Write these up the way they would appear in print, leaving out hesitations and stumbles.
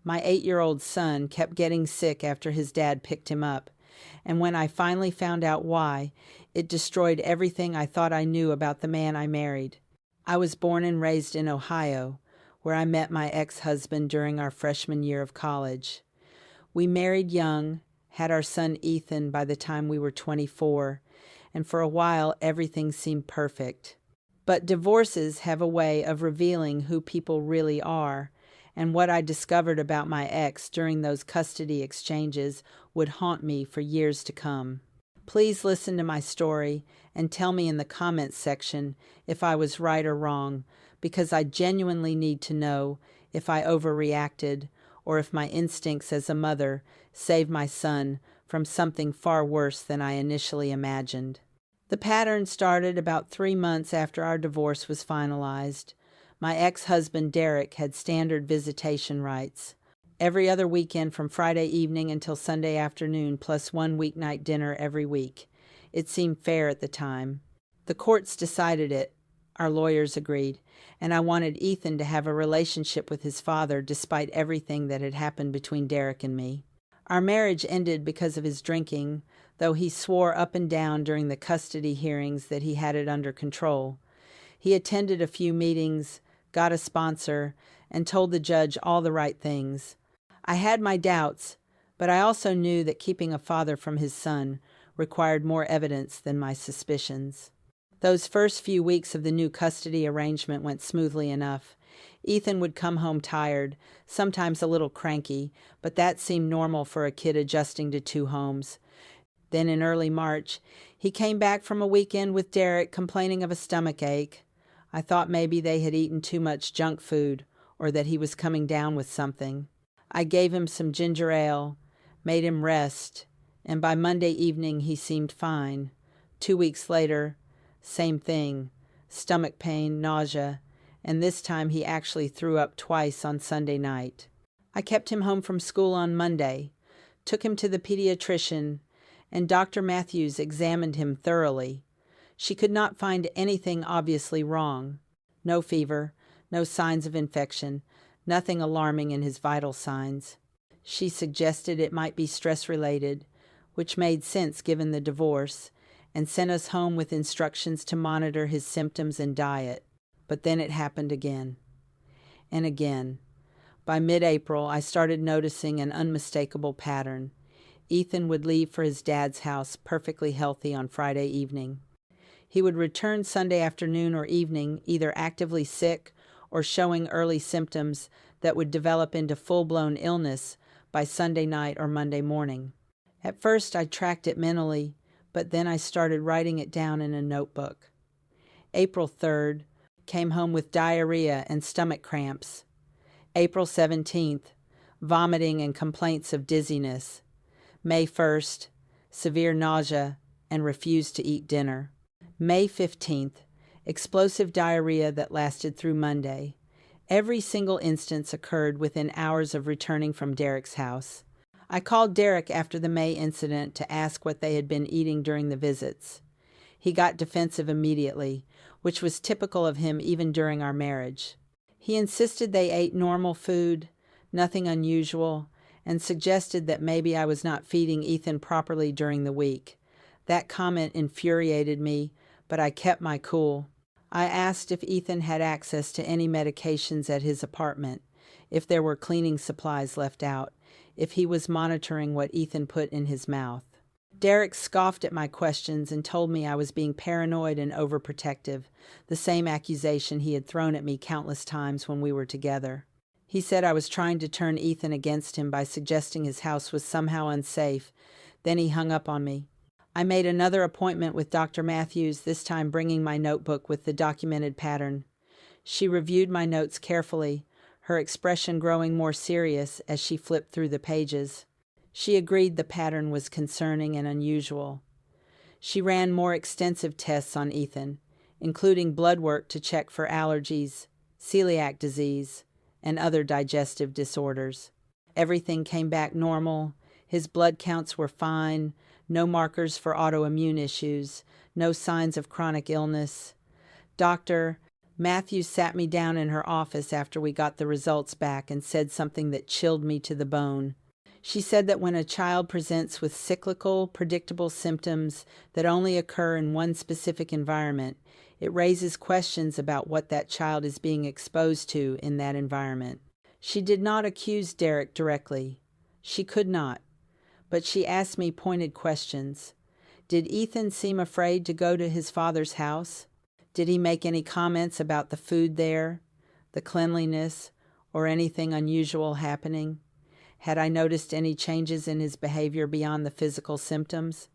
My 8-year-old son kept getting sick after his dad picked him up, and when I finally found out why, it destroyed everything I thought I knew about the man I married. I was born and raised in Ohio, where I met my ex-husband during our freshman year of college. We married young, had our son Ethan by the time we were 24, and for a while everything seemed perfect. But divorces have a way of revealing who people really are, and what I discovered about my ex during those custody exchanges would haunt me for years to come. Please listen to my story and tell me in the comments section if I was right or wrong, because I genuinely need to know if I overreacted or if my instincts as a mother saved my son from something far worse than I initially imagined. The pattern started about 3 months after our divorce was finalized. My ex-husband Derek had standard visitation rights. Every other weekend from Friday evening until Sunday afternoon, plus one weeknight dinner every week. It seemed fair at the time. The courts decided it. Our lawyers agreed, and I wanted Ethan to have a relationship with his father despite everything that had happened between Derek and me. Our marriage ended because of his drinking, though he swore up and down during the custody hearings that he had it under control. He attended a few meetings, got a sponsor, and told the judge all the right things. I had my doubts, but I also knew that keeping a father from his son required more evidence than my suspicions. Those first few weeks of the new custody arrangement went smoothly enough. Ethan would come home tired, sometimes a little cranky, but that seemed normal for a kid adjusting to 2 homes. Then in early March, he came back from a weekend with Derek complaining of a stomach ache. I thought maybe they had eaten too much junk food or that he was coming down with something. I gave him some ginger ale, made him rest, and by Monday evening he seemed fine. 2 weeks later, same thing, stomach pain, nausea, and this time he actually threw up twice on Sunday night. I kept him home from school on Monday, took him to the pediatrician, and Dr. Matthews examined him thoroughly. She could not find anything obviously wrong. No fever, no signs of infection, nothing alarming in his vital signs. She suggested it might be stress-related, which made sense given the divorce, and sent us home with instructions to monitor his symptoms and diet. But then it happened again. And again. By mid-April, I started noticing an unmistakable pattern. Ethan would leave for his dad's house perfectly healthy on Friday evening. He would return Sunday afternoon or evening either actively sick or showing early symptoms that would develop into full-blown illness by Sunday night or Monday morning. At first I tracked it mentally, but then I started writing it down in a notebook. April 3rd, came home with diarrhea and stomach cramps. April 17th, vomiting and complaints of dizziness. May 1st, severe nausea and refused to eat dinner. May 15th, explosive diarrhea that lasted through Monday. Every single instance occurred within hours of returning from Derek's house. I called Derek after the May incident to ask what they had been eating during the visits. He got defensive immediately, which was typical of him even during our marriage. He insisted they ate normal food, nothing unusual, and suggested that maybe I was not feeding Ethan properly during the week. That comment infuriated me, but I kept my cool. I asked if Ethan had access to any medications at his apartment, if there were cleaning supplies left out, if he was monitoring what Ethan put in his mouth. Derek scoffed at my questions and told me I was being paranoid and overprotective, the same accusation he had thrown at me countless times when we were together. He said I was trying to turn Ethan against him by suggesting his house was somehow unsafe. Then he hung up on me. I made another appointment with Dr. Matthews, this time bringing my notebook with the documented pattern. She reviewed my notes carefully, her expression growing more serious as she flipped through the pages. She agreed the pattern was concerning and unusual. She ran more extensive tests on Ethan, including blood work to check for allergies, celiac disease, and other digestive disorders. Everything came back normal. His blood counts were fine, no markers for autoimmune issues, no signs of chronic illness. Doctor, Matthew sat me down in her office after we got the results back and said something that chilled me to the bone. She said that when a child presents with cyclical, predictable symptoms that only occur in one specific environment, it raises questions about what that child is being exposed to in that environment. She did not accuse Derek directly. She could not. But she asked me pointed questions. Did Ethan seem afraid to go to his father's house? Did he make any comments about the food there, the cleanliness, or anything unusual happening? Had I noticed any changes in his behavior beyond the physical symptoms?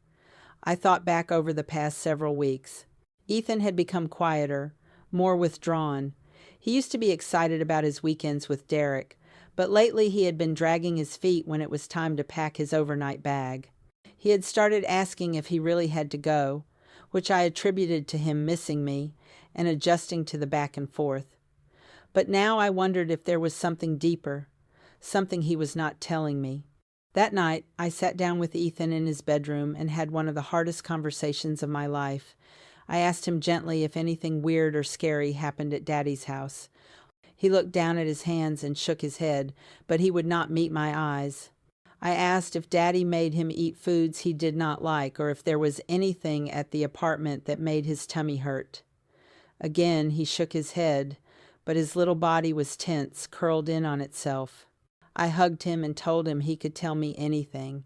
I thought back over the past several weeks. Ethan had become quieter, more withdrawn. He used to be excited about his weekends with Derek, but lately he had been dragging his feet when it was time to pack his overnight bag. He had started asking if he really had to go, which I attributed to him missing me and adjusting to the back and forth. But now I wondered if there was something deeper, something he was not telling me. That night, I sat down with Ethan in his bedroom and had one of the hardest conversations of my life. I asked him gently if anything weird or scary happened at Daddy's house. He looked down at his hands and shook his head, but he would not meet my eyes. I asked if Daddy made him eat foods he did not like, or if there was anything at the apartment that made his tummy hurt. Again, he shook his head, but his little body was tense, curled in on itself. I hugged him and told him he could tell me anything,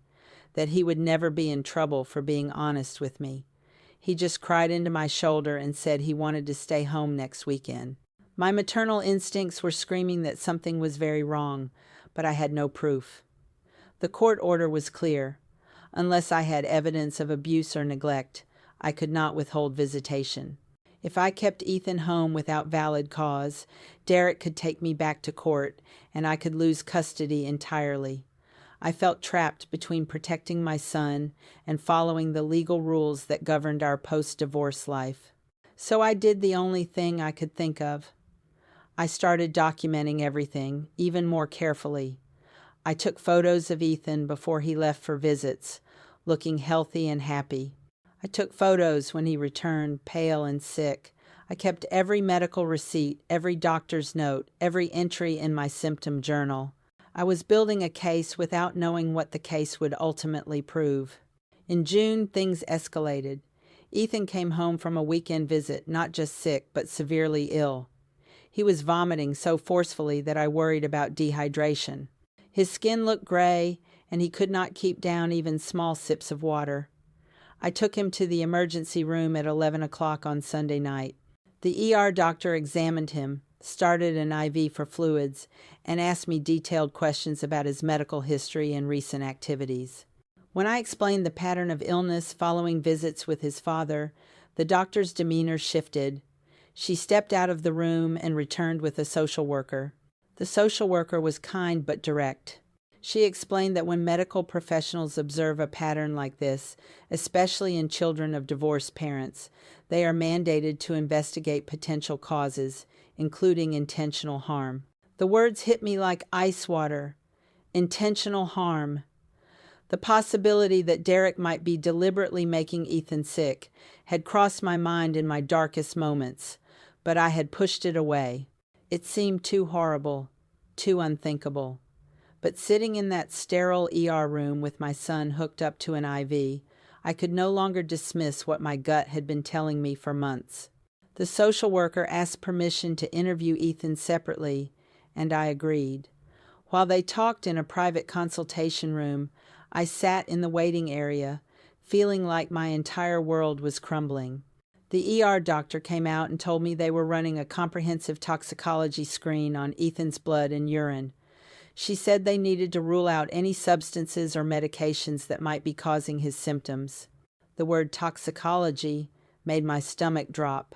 that he would never be in trouble for being honest with me. He just cried into my shoulder and said he wanted to stay home next weekend. My maternal instincts were screaming that something was very wrong, but I had no proof. The court order was clear. Unless I had evidence of abuse or neglect, I could not withhold visitation. If I kept Ethan home without valid cause, Derek could take me back to court, and I could lose custody entirely. I felt trapped between protecting my son and following the legal rules that governed our post-divorce life. So I did the only thing I could think of. I started documenting everything, even more carefully. I took photos of Ethan before he left for visits, looking healthy and happy. I took photos when he returned, pale and sick. I kept every medical receipt, every doctor's note, every entry in my symptom journal. I was building a case without knowing what the case would ultimately prove. In June, things escalated. Ethan came home from a weekend visit, not just sick, but severely ill. He was vomiting so forcefully that I worried about dehydration. His skin looked gray, and he could not keep down even small sips of water. I took him to the emergency room at 11 o'clock on Sunday night. The ER doctor examined him, started an IV for fluids, and asked me detailed questions about his medical history and recent activities. When I explained the pattern of illness following visits with his father, the doctor's demeanor shifted. She stepped out of the room and returned with a social worker. The social worker was kind but direct. She explained that when medical professionals observe a pattern like this, especially in children of divorced parents, they are mandated to investigate potential causes, including intentional harm. The words hit me like ice water. Intentional harm. The possibility that Derek might be deliberately making Ethan sick had crossed my mind in my darkest moments, but I had pushed it away. It seemed too horrible, too unthinkable. But sitting in that sterile ER room with my son hooked up to an IV, I could no longer dismiss what my gut had been telling me for months. The social worker asked permission to interview Ethan separately, and I agreed. While they talked in a private consultation room, I sat in the waiting area, feeling like my entire world was crumbling. The ER doctor came out and told me they were running a comprehensive toxicology screen on Ethan's blood and urine. She said they needed to rule out any substances or medications that might be causing his symptoms. The word toxicology made my stomach drop.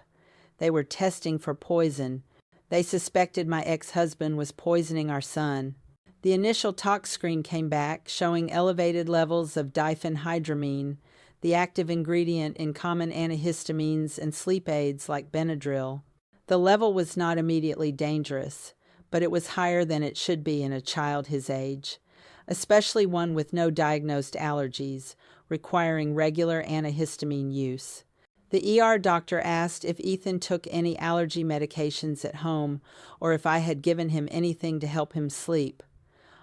They were testing for poison. They suspected my ex-husband was poisoning our son. The initial tox screen came back, showing elevated levels of diphenhydramine, the active ingredient in common antihistamines and sleep aids like Benadryl. The level was not immediately dangerous, but it was higher than it should be in a child his age, especially one with no diagnosed allergies, requiring regular antihistamine use. The ER doctor asked if Ethan took any allergy medications at home or if I had given him anything to help him sleep.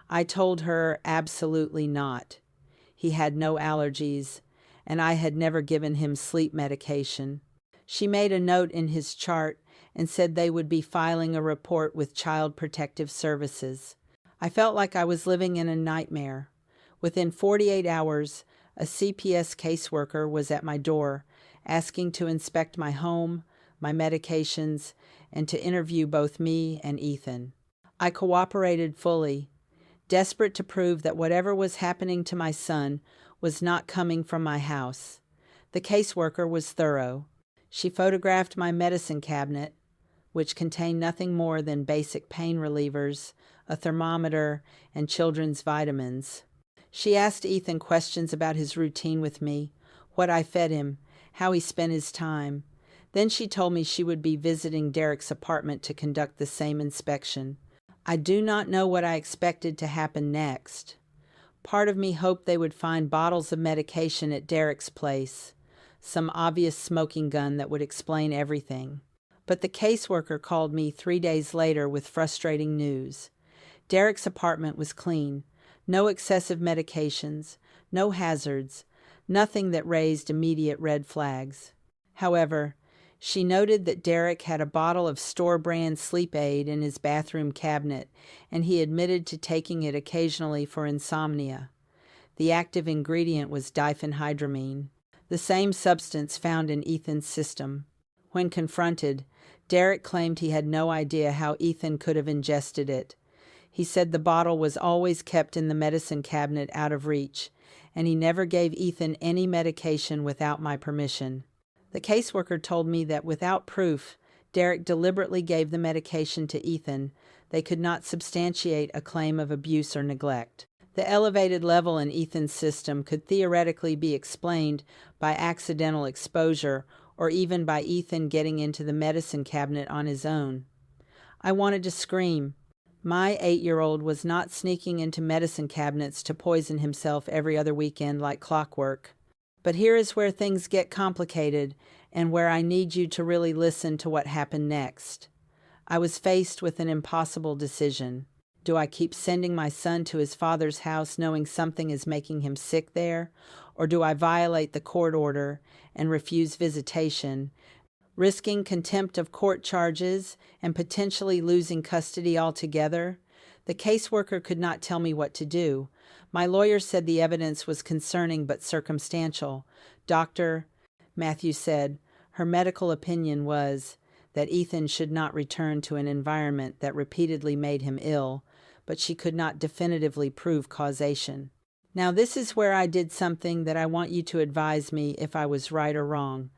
I told her absolutely not. He had no allergies, and I had never given him sleep medication. She made a note in his chart and said they would be filing a report with Child Protective Services. I felt like I was living in a nightmare. Within 48 hours, a CPS caseworker was at my door, asking to inspect my home, my medications, and to interview both me and Ethan. I cooperated fully, desperate to prove that whatever was happening to my son was not coming from my house. The caseworker was thorough. She photographed my medicine cabinet, which contained nothing more than basic pain relievers, a thermometer, and children's vitamins. She asked Ethan questions about his routine with me, what I fed him, how he spent his time. Then she told me she would be visiting Derek's apartment to conduct the same inspection. I do not know what I expected to happen next. Part of me hoped they would find bottles of medication at Derek's place, some obvious smoking gun that would explain everything. But the caseworker called me 3 days later with frustrating news. Derek's apartment was clean, no excessive medications, no hazards, nothing that raised immediate red flags. However, she noted that Derek had a bottle of store-brand sleep aid in his bathroom cabinet, and he admitted to taking it occasionally for insomnia. The active ingredient was diphenhydramine, the same substance found in Ethan's system. When confronted, Derek claimed he had no idea how Ethan could have ingested it. He said the bottle was always kept in the medicine cabinet out of reach, and he never gave Ethan any medication without my permission. The caseworker told me that without proof Derek deliberately gave the medication to Ethan, they could not substantiate a claim of abuse or neglect. The elevated level in Ethan's system could theoretically be explained by accidental exposure or even by Ethan getting into the medicine cabinet on his own. I wanted to scream. My 8-year-old was not sneaking into medicine cabinets to poison himself every other weekend like clockwork. But here is where things get complicated and where I need you to really listen to what happened next. I was faced with an impossible decision. Do I keep sending my son to his father's house knowing something is making him sick there? Or do I violate the court order and refuse visitation, risking contempt of court charges and potentially losing custody altogether? The caseworker could not tell me what to do. My lawyer said the evidence was concerning but circumstantial. Dr. Matthews said her medical opinion was that Ethan should not return to an environment that repeatedly made him ill, but she could not definitively prove causation. Now this is where I did something that I want you to advise me if I was right or wrong.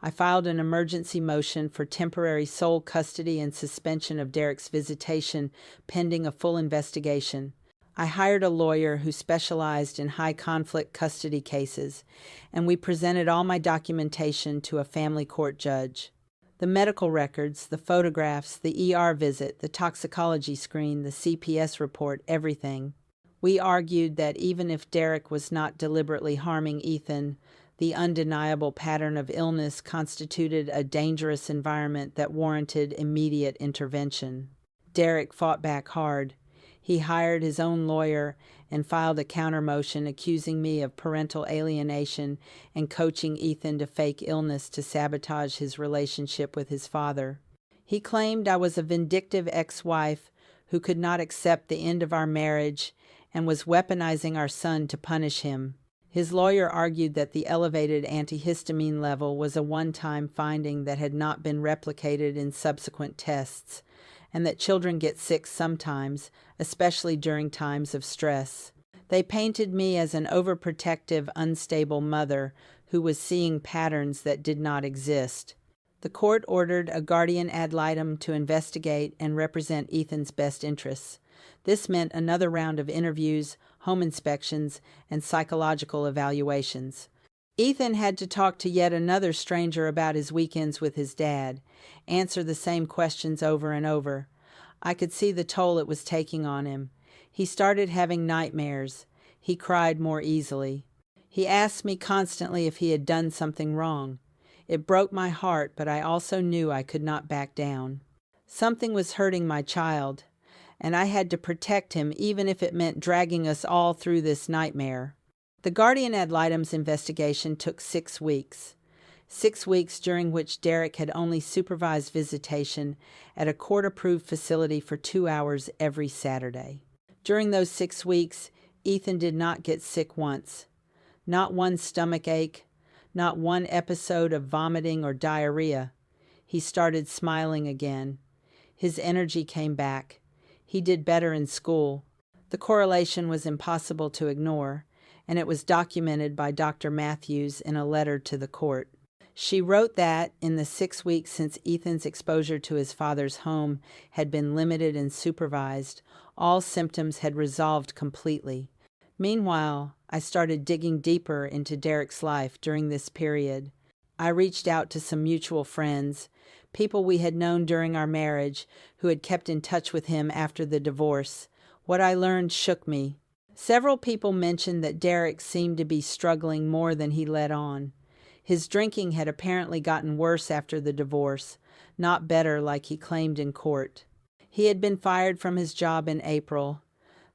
I filed an emergency motion for temporary sole custody and suspension of Derek's visitation pending a full investigation. I hired a lawyer who specialized in high-conflict custody cases, and we presented all my documentation to a family court judge. The medical records, the photographs, the ER visit, the toxicology screen, the CPS report, everything. We argued that even if Derek was not deliberately harming Ethan, the undeniable pattern of illness constituted a dangerous environment that warranted immediate intervention. Derek fought back hard. He hired his own lawyer and filed a counter motion accusing me of parental alienation and coaching Ethan to fake illness to sabotage his relationship with his father. He claimed I was a vindictive ex-wife who could not accept the end of our marriage and was weaponizing our son to punish him. His lawyer argued that the elevated antihistamine level was a one-time finding that had not been replicated in subsequent tests, and that children get sick sometimes, especially during times of stress. They painted me as an overprotective, unstable mother who was seeing patterns that did not exist. The court ordered a guardian ad litem to investigate and represent Ethan's best interests. This meant another round of interviews, home inspections, and psychological evaluations. Ethan had to talk to yet another stranger about his weekends with his dad, answer the same questions over and over. I could see the toll it was taking on him. He started having nightmares. He cried more easily. He asked me constantly if he had done something wrong. It broke my heart, but I also knew I could not back down. Something was hurting my child, and I had to protect him even if it meant dragging us all through this nightmare. The guardian ad litem's investigation took 6 weeks. 6 weeks during which Derek had only supervised visitation at a court-approved facility for 2 hours every Saturday. During those 6 weeks, Ethan did not get sick once. Not one stomach ache, not one episode of vomiting or diarrhea. He started smiling again. His energy came back. He did better in school. The correlation was impossible to ignore, and it was documented by Dr. Matthews in a letter to the court. She wrote that, in the 6 weeks since Ethan's exposure to his father's home had been limited and supervised, all symptoms had resolved completely. Meanwhile, I started digging deeper into Derek's life during this period. I reached out to some mutual friends, people we had known during our marriage, who had kept in touch with him after the divorce. What I learned shook me. Several people mentioned that Derek seemed to be struggling more than he let on. His drinking had apparently gotten worse after the divorce, not better like he claimed in court. He had been fired from his job in April,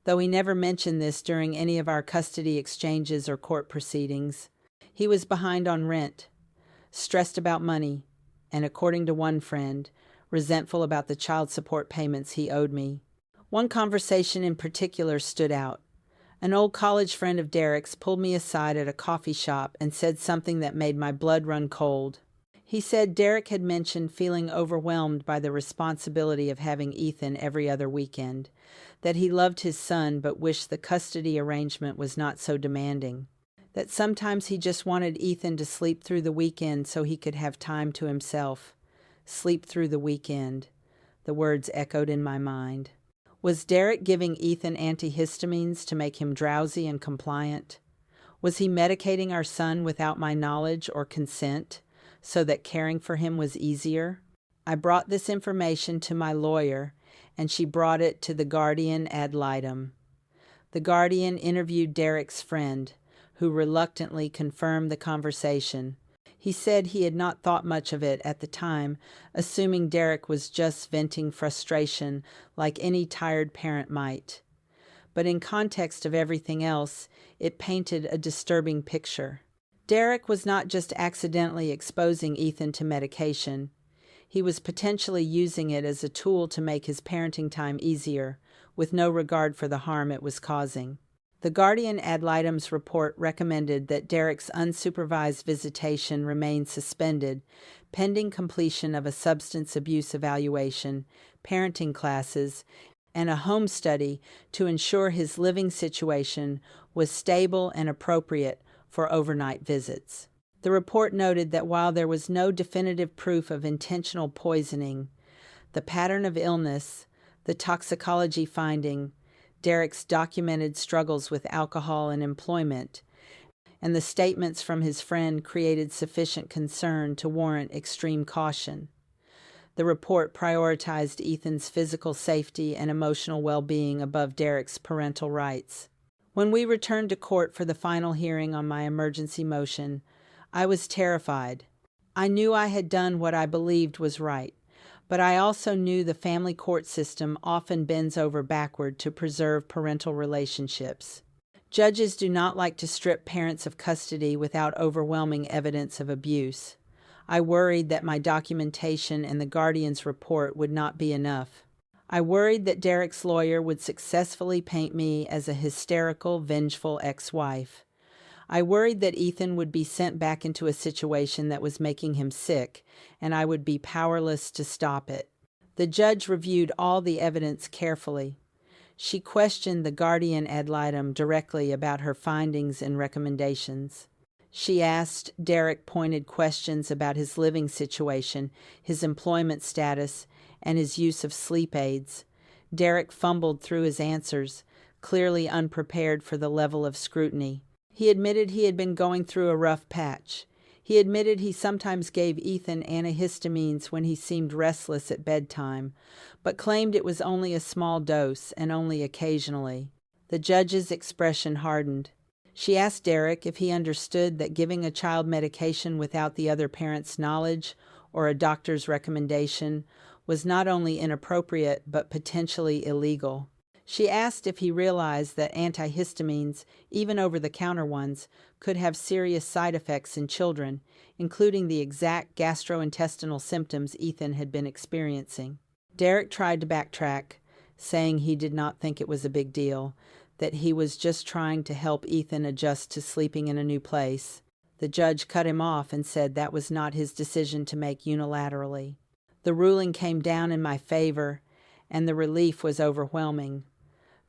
though he never mentioned this during any of our custody exchanges or court proceedings. He was behind on rent, stressed about money, and, according to one friend, resentful about the child support payments he owed me. One conversation in particular stood out. An old college friend of Derek's pulled me aside at a coffee shop and said something that made my blood run cold. He said Derek had mentioned feeling overwhelmed by the responsibility of having Ethan every other weekend, that he loved his son but wished the custody arrangement was not so demanding, that sometimes he just wanted Ethan to sleep through the weekend so he could have time to himself. Sleep through the weekend. The words echoed in my mind. Was Derek giving Ethan antihistamines to make him drowsy and compliant? Was he medicating our son without my knowledge or consent so that caring for him was easier? I brought this information to my lawyer, and she brought it to the guardian ad litem. The guardian interviewed Derek's friend, who reluctantly confirmed the conversation. He said he had not thought much of it at the time, assuming Derek was just venting frustration like any tired parent might. But in context of everything else, it painted a disturbing picture. Derek was not just accidentally exposing Ethan to medication. He was potentially using it as a tool to make his parenting time easier, with no regard for the harm it was causing. The guardian ad litem's report recommended that Derek's unsupervised visitation remain suspended pending completion of a substance abuse evaluation, parenting classes, and a home study to ensure his living situation was stable and appropriate for overnight visits. The report noted that while there was no definitive proof of intentional poisoning, the pattern of illness, the toxicology finding, Derek's documented struggles with alcohol and employment, and the statements from his friend created sufficient concern to warrant extreme caution. The report prioritized Ethan's physical safety and emotional well-being above Derek's parental rights. When we returned to court for the final hearing on my emergency motion, I was terrified. I knew I had done what I believed was right, but I also knew the family court system often bends over backward to preserve parental relationships. Judges do not like to strip parents of custody without overwhelming evidence of abuse. I worried that my documentation and the guardian's report would not be enough. I worried that Derek's lawyer would successfully paint me as a hysterical, vengeful ex-wife. I worried that Ethan would be sent back into a situation that was making him sick, and I would be powerless to stop it. The judge reviewed all the evidence carefully. She questioned the guardian ad litem directly about her findings and recommendations. She asked Derek pointed questions about his living situation, his employment status, and his use of sleep aids. Derek fumbled through his answers, clearly unprepared for the level of scrutiny. He admitted he had been going through a rough patch. He admitted he sometimes gave Ethan antihistamines when he seemed restless at bedtime, but claimed it was only a small dose and only occasionally. The judge's expression hardened. She asked Derek if he understood that giving a child medication without the other parent's knowledge or a doctor's recommendation was not only inappropriate but potentially illegal. She asked if he realized that antihistamines, even over-the-counter ones, could have serious side effects in children, including the exact gastrointestinal symptoms Ethan had been experiencing. Derek tried to backtrack, saying he did not think it was a big deal, that he was just trying to help Ethan adjust to sleeping in a new place. The judge cut him off and said that was not his decision to make unilaterally. The ruling came down in my favor, and the relief was overwhelming.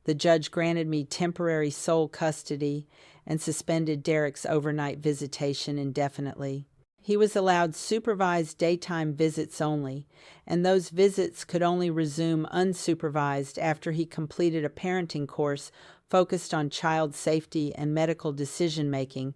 The judge granted me temporary sole custody and suspended Derek's overnight visitation indefinitely. He was allowed supervised daytime visits only, and those visits could only resume unsupervised after he completed a parenting course focused on child safety and medical decision-making,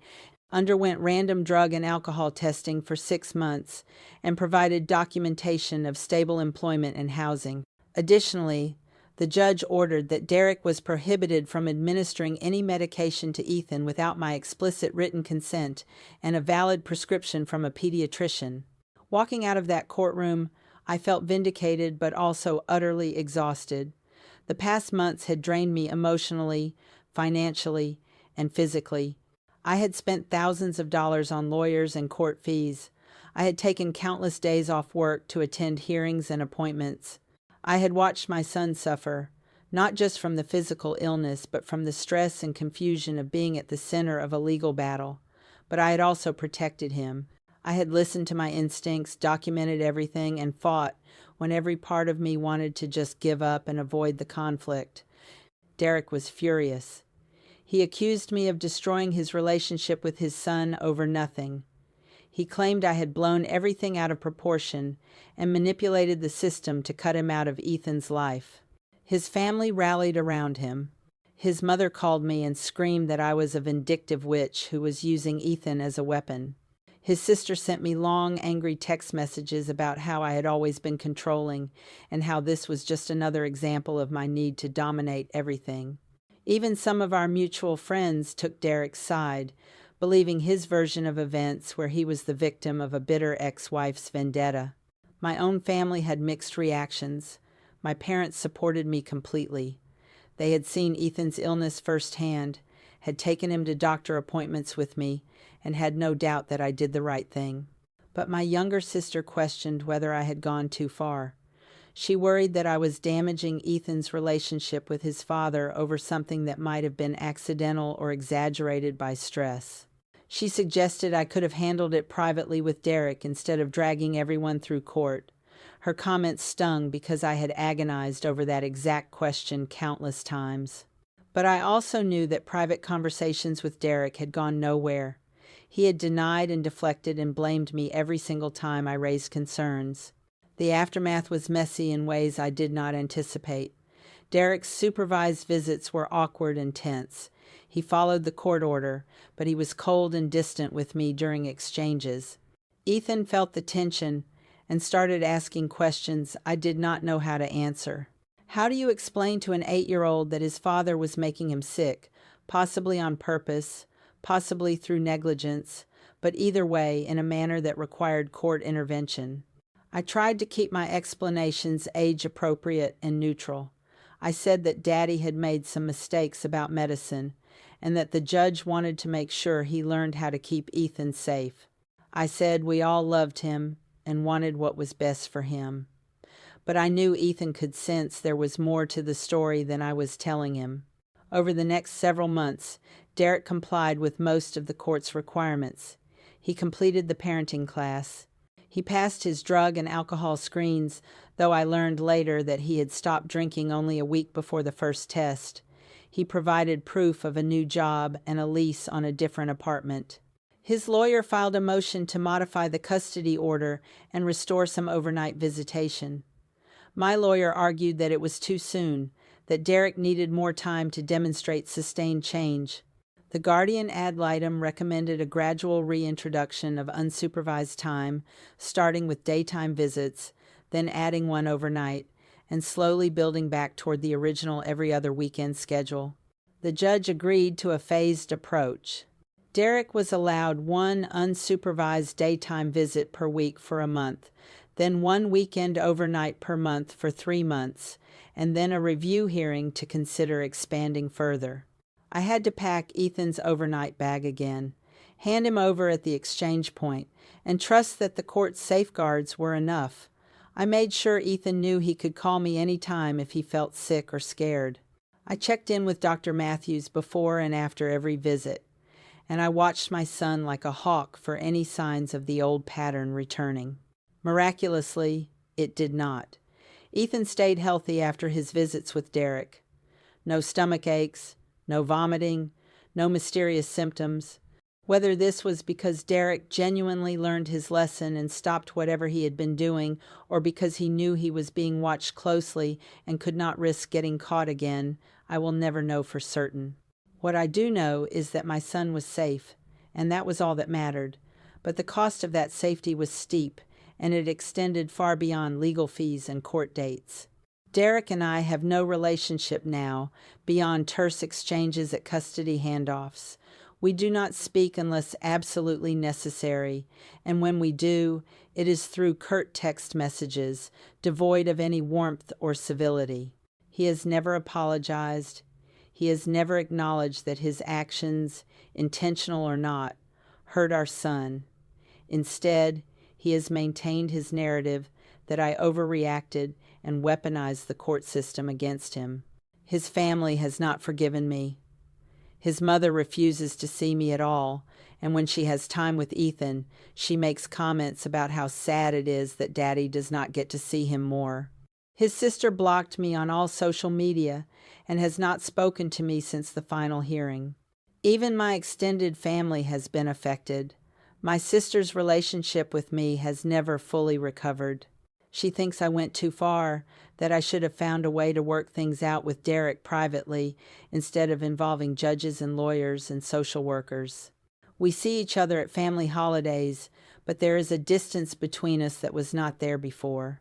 underwent random drug and alcohol testing for 6 months, and provided documentation of stable employment and housing. Additionally, the judge ordered that Derek was prohibited from administering any medication to Ethan without my explicit written consent and a valid prescription from a pediatrician. Walking out of that courtroom, I felt vindicated but also utterly exhausted. The past months had drained me emotionally, financially, and physically. I had spent thousands of dollars on lawyers and court fees. I had taken countless days off work to attend hearings and appointments. I had watched my son suffer, not just from the physical illness, but from the stress and confusion of being at the center of a legal battle. But I had also protected him. I had listened to my instincts, documented everything, and fought when every part of me wanted to just give up and avoid the conflict. Derek was furious. He accused me of destroying his relationship with his son over nothing. He claimed I had blown everything out of proportion and manipulated the system to cut him out of Ethan's life. His family rallied around him. His mother called me and screamed that I was a vindictive witch who was using Ethan as a weapon. His sister sent me long, angry text messages about how I had always been controlling and how this was just another example of my need to dominate everything. Even some of our mutual friends took Derek's side, believing his version of events where he was the victim of a bitter ex-wife's vendetta. My own family had mixed reactions. My parents supported me completely. They had seen Ethan's illness firsthand, had taken him to doctor appointments with me, and had no doubt that I did the right thing. But my younger sister questioned whether I had gone too far. She worried that I was damaging Ethan's relationship with his father over something that might have been accidental or exaggerated by stress. She suggested I could have handled it privately with Derek instead of dragging everyone through court. Her comments stung because I had agonized over that exact question countless times. But I also knew that private conversations with Derek had gone nowhere. He had denied and deflected and blamed me every single time I raised concerns. The aftermath was messy in ways I did not anticipate. Derek's supervised visits were awkward and tense. He followed the court order, but he was cold and distant with me during exchanges. Ethan felt the tension and started asking questions I did not know how to answer. How do you explain to an 8-year-old that his father was making him sick, possibly on purpose, possibly through negligence, but either way in a manner that required court intervention? I tried to keep my explanations age-appropriate and neutral. I said that Daddy had made some mistakes about medicine, and that the judge wanted to make sure he learned how to keep Ethan safe. I said we all loved him and wanted what was best for him. But I knew Ethan could sense there was more to the story than I was telling him. Over the next several months, Derek complied with most of the court's requirements. He completed the parenting class. He passed his drug and alcohol screens, though I learned later that he had stopped drinking only a week before the first test. He provided proof of a new job and a lease on a different apartment. His lawyer filed a motion to modify the custody order and restore some overnight visitation. My lawyer argued that it was too soon, that Derek needed more time to demonstrate sustained change. The guardian ad litem recommended a gradual reintroduction of unsupervised time, starting with daytime visits, then adding one overnight, and slowly building back toward the original every other weekend schedule. The judge agreed to a phased approach. Derek was allowed one unsupervised daytime visit per week for a month, then one weekend overnight per month for 3 months, and then a review hearing to consider expanding further. I had to pack Ethan's overnight bag again, hand him over at the exchange point, and trust that the court's safeguards were enough. I made sure Ethan knew he could call me any time if he felt sick or scared. I checked in with Dr. Matthews before and after every visit, and I watched my son like a hawk for any signs of the old pattern returning. Miraculously, it did not. Ethan stayed healthy after his visits with Derek. No stomach aches, no vomiting, no mysterious symptoms. Whether this was because Derek genuinely learned his lesson and stopped whatever he had been doing, or because he knew he was being watched closely and could not risk getting caught again, I will never know for certain. What I do know is that my son was safe, and that was all that mattered. But the cost of that safety was steep, and it extended far beyond legal fees and court dates. Derek and I have no relationship now beyond terse exchanges at custody handoffs. We do not speak unless absolutely necessary, and when we do, it is through curt text messages, devoid of any warmth or civility. He has never apologized. He has never acknowledged that his actions, intentional or not, hurt our son. Instead, he has maintained his narrative that I overreacted and weaponized the court system against him. His family has not forgiven me. His mother refuses to see me at all, and when she has time with Ethan, she makes comments about how sad it is that Daddy does not get to see him more. His sister blocked me on all social media and has not spoken to me since the final hearing. Even my extended family has been affected. My sister's relationship with me has never fully recovered. She thinks I went too far, that I should have found a way to work things out with Derek privately instead of involving judges and lawyers and social workers. We see each other at family holidays, but there is a distance between us that was not there before.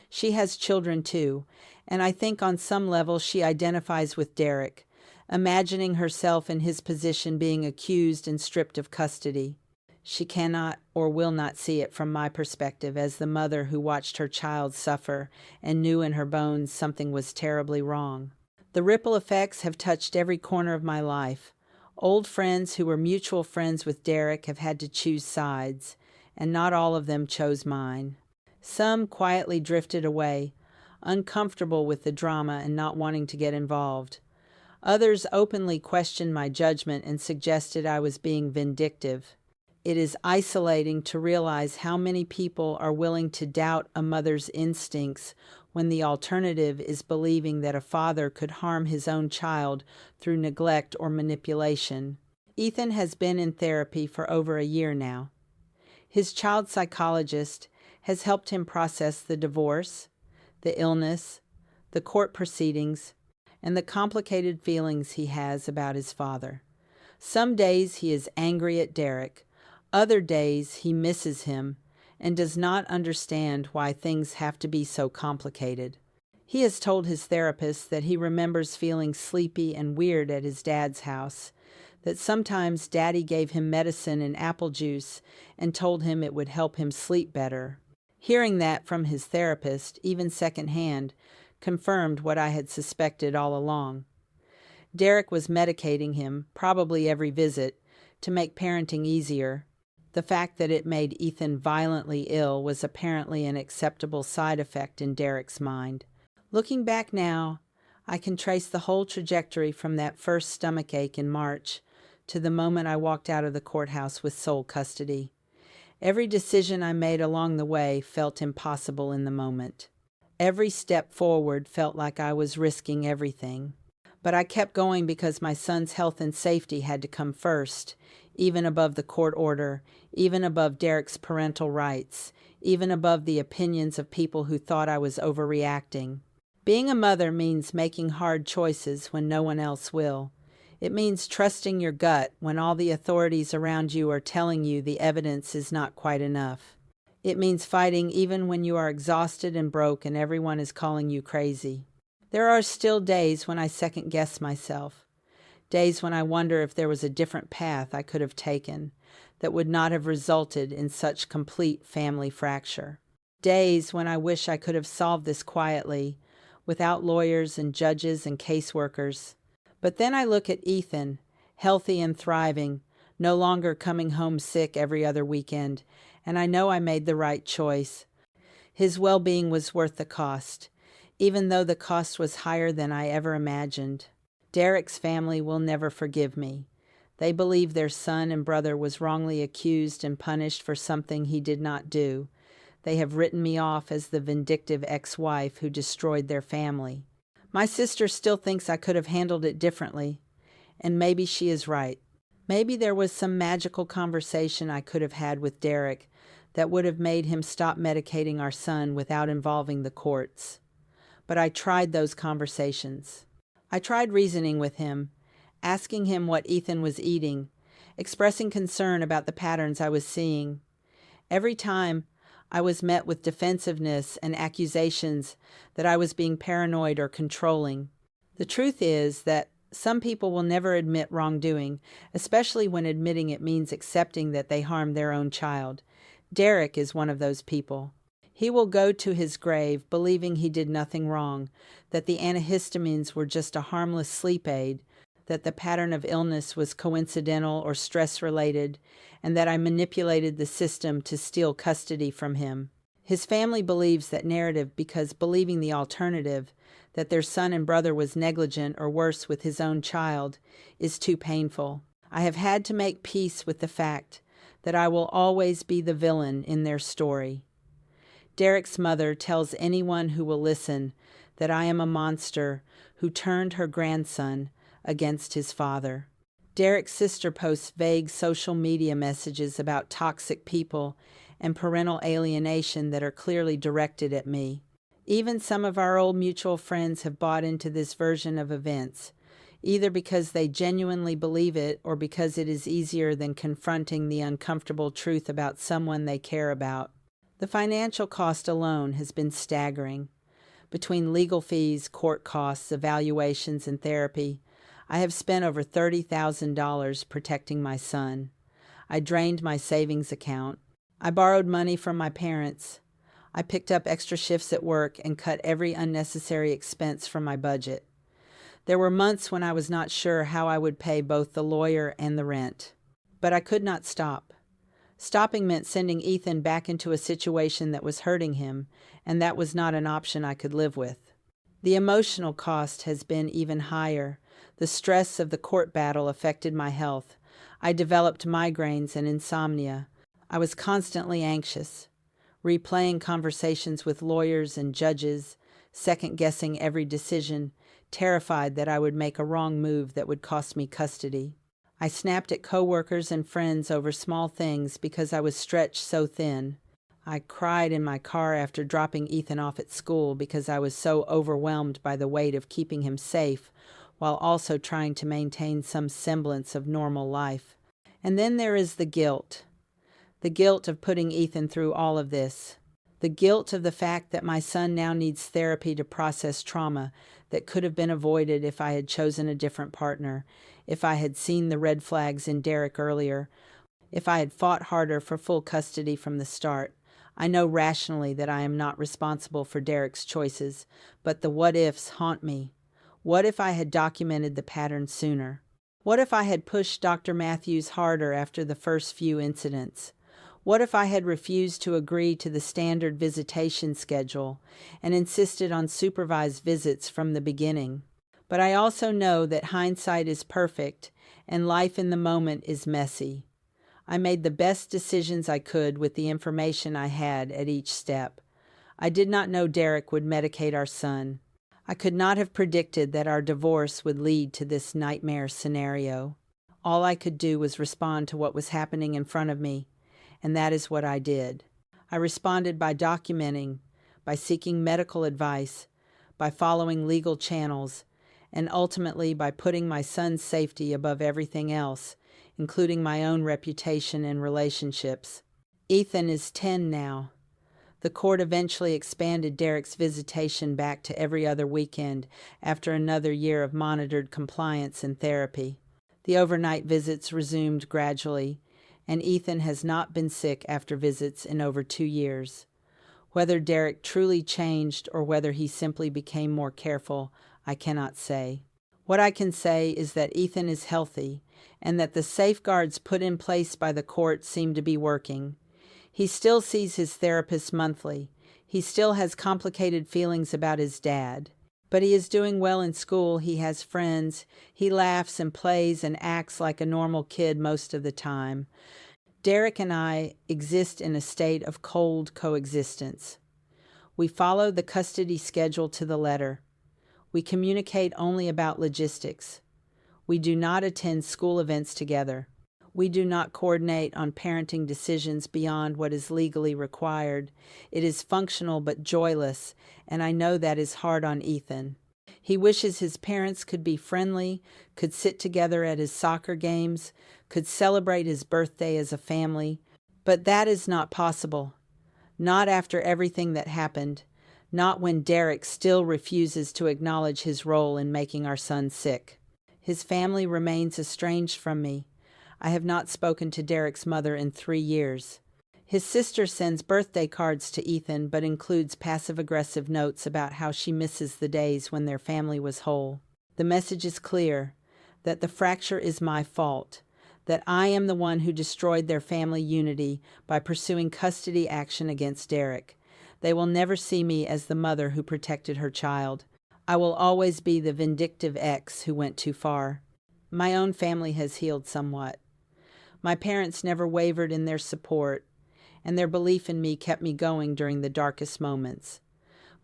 She has children too, and I think on some level she identifies with Derek, imagining herself in his position being accused and stripped of custody. She cannot or will not see it from my perspective as the mother who watched her child suffer and knew in her bones something was terribly wrong. The ripple effects have touched every corner of my life. Old friends who were mutual friends with Derek have had to choose sides, and not all of them chose mine. Some quietly drifted away, uncomfortable with the drama and not wanting to get involved. Others openly questioned my judgment and suggested I was being vindictive. It is isolating to realize how many people are willing to doubt a mother's instincts when the alternative is believing that a father could harm his own child through neglect or manipulation. Ethan has been in therapy for over a year now. His child psychologist has helped him process the divorce, the illness, the court proceedings, and the complicated feelings he has about his father. Some days he is angry at Derek. Other days he misses him and does not understand why things have to be so complicated. He has told his therapist that he remembers feeling sleepy and weird at his dad's house, that sometimes Daddy gave him medicine and apple juice and told him it would help him sleep better. Hearing that from his therapist, even secondhand, confirmed what I had suspected all along. Derek was medicating him, probably every visit, to make parenting easier. The fact that it made Ethan violently ill was apparently an acceptable side effect in Derek's mind. Looking back now, I can trace the whole trajectory from that first stomachache in March to the moment I walked out of the courthouse with sole custody. Every decision I made along the way felt impossible in the moment. Every step forward felt like I was risking everything. But I kept going because my son's health and safety had to come first, even above the court order, even above Derek's parental rights, even above the opinions of people who thought I was overreacting. Being a mother means making hard choices when no one else will. It means trusting your gut when all the authorities around you are telling you the evidence is not quite enough. It means fighting even when you are exhausted and broke and everyone is calling you crazy. There are still days when I second-guess myself. Days when I wonder if there was a different path I could have taken that would not have resulted in such complete family fracture. Days when I wish I could have solved this quietly, without lawyers and judges and caseworkers. But then I look at Ethan, healthy and thriving, no longer coming home sick every other weekend, and I know I made the right choice. His well-being was worth the cost, even though the cost was higher than I ever imagined. Derek's family will never forgive me. They believe their son and brother was wrongly accused and punished for something he did not do. They have written me off as the vindictive ex-wife who destroyed their family. My sister still thinks I could have handled it differently, and maybe she is right. Maybe there was some magical conversation I could have had with Derek that would have made him stop medicating our son without involving the courts. But I tried those conversations. I tried reasoning with him, asking him what Ethan was eating, expressing concern about the patterns I was seeing. Every time, I was met with defensiveness and accusations that I was being paranoid or controlling. The truth is that some people will never admit wrongdoing, especially when admitting it means accepting that they harmed their own child. Derek is one of those people. He will go to his grave believing he did nothing wrong, that the antihistamines were just a harmless sleep aid, that the pattern of illness was coincidental or stress-related, and that I manipulated the system to steal custody from him. His family believes that narrative because believing the alternative, that their son and brother was negligent or worse with his own child, is too painful. I have had to make peace with the fact that I will always be the villain in their story. Derek's mother tells anyone who will listen that I am a monster who turned her grandson against his father. Derek's sister posts vague social media messages about toxic people and parental alienation that are clearly directed at me. Even some of our old mutual friends have bought into this version of events, either because they genuinely believe it or because it is easier than confronting the uncomfortable truth about someone they care about. The financial cost alone has been staggering. Between legal fees, court costs, evaluations, and therapy, I have spent over $30,000 protecting my son. I drained my savings account. I borrowed money from my parents. I picked up extra shifts at work and cut every unnecessary expense from my budget. There were months when I was not sure how I would pay both the lawyer and the rent. But I could not stop. Stopping meant sending Ethan back into a situation that was hurting him, and that was not an option I could live with. The emotional cost has been even higher. The stress of the court battle affected my health. I developed migraines and insomnia. I was constantly anxious, replaying conversations with lawyers and judges, second-guessing every decision, terrified that I would make a wrong move that would cost me custody. I snapped at coworkers and friends over small things because I was stretched so thin. I cried in my car after dropping Ethan off at school because I was so overwhelmed by the weight of keeping him safe while also trying to maintain some semblance of normal life. And then there is the guilt. The guilt of putting Ethan through all of this. The guilt of the fact that my son now needs therapy to process trauma that could have been avoided if I had chosen a different partner, if I had seen the red flags in Derek earlier, if I had fought harder for full custody from the start. I know rationally that I am not responsible for Derek's choices, but the what-ifs haunt me. What if I had documented the pattern sooner? What if I had pushed Dr. Matthews harder after the first few incidents? What if I had refused to agree to the standard visitation schedule and insisted on supervised visits from the beginning? But I also know that hindsight is perfect and life in the moment is messy. I made the best decisions I could with the information I had at each step. I did not know Derek would medicate our son. I could not have predicted that our divorce would lead to this nightmare scenario. All I could do was respond to what was happening in front of me, and that is what I did. I responded by documenting, by seeking medical advice, by following legal channels, and ultimately by putting my son's safety above everything else, including my own reputation and relationships. Ethan is 10 now. The court eventually expanded Derek's visitation back to every other weekend after another year of monitored compliance and therapy. The overnight visits resumed gradually, and Ethan has not been sick after visits in over 2 years. Whether Derek truly changed or whether he simply became more careful, I cannot say. What I can say is that Ethan is healthy and that the safeguards put in place by the court seem to be working. He still sees his therapist monthly. He still has complicated feelings about his dad. But he is doing well in school, he has friends, he laughs and plays and acts like a normal kid most of the time. Derek and I exist in a state of cold coexistence. We follow the custody schedule to the letter. We communicate only about logistics. We do not attend school events together. We do not coordinate on parenting decisions beyond what is legally required. It is functional but joyless, and I know that is hard on Ethan. He wishes his parents could be friendly, could sit together at his soccer games, could celebrate his birthday as a family, but that is not possible. Not after everything that happened, not when Derek still refuses to acknowledge his role in making our son sick. His family remains estranged from me. I have not spoken to Derek's mother in 3 years. His sister sends birthday cards to Ethan but includes passive-aggressive notes about how she misses the days when their family was whole. The message is clear, that the fracture is my fault, that I am the one who destroyed their family unity by pursuing custody action against Derek. They will never see me as the mother who protected her child. I will always be the vindictive ex who went too far. My own family has healed somewhat. My parents never wavered in their support, and their belief in me kept me going during the darkest moments.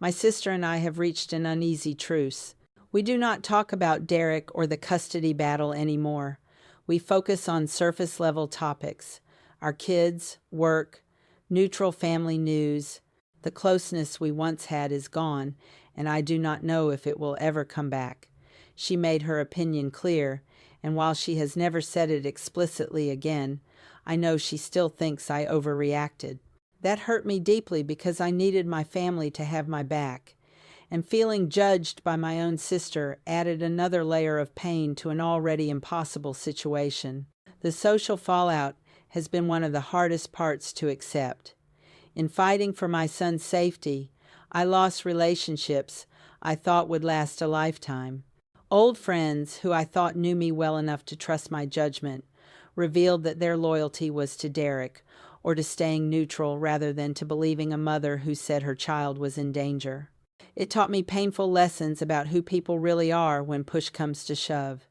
My sister and I have reached an uneasy truce. We do not talk about Derek or the custody battle anymore. We focus on surface-level topics: our kids, work, neutral family news. The closeness we once had is gone, and I do not know if it will ever come back. She made her opinion clear, and while she has never said it explicitly again, I know she still thinks I overreacted. That hurt me deeply because I needed my family to have my back, and feeling judged by my own sister added another layer of pain to an already impossible situation. The social fallout has been one of the hardest parts to accept. In fighting for my son's safety, I lost relationships I thought would last a lifetime. Old friends who I thought knew me well enough to trust my judgment revealed that their loyalty was to Derek, or to staying neutral rather than to believing a mother who said her child was in danger. It taught me painful lessons about who people really are when push comes to shove.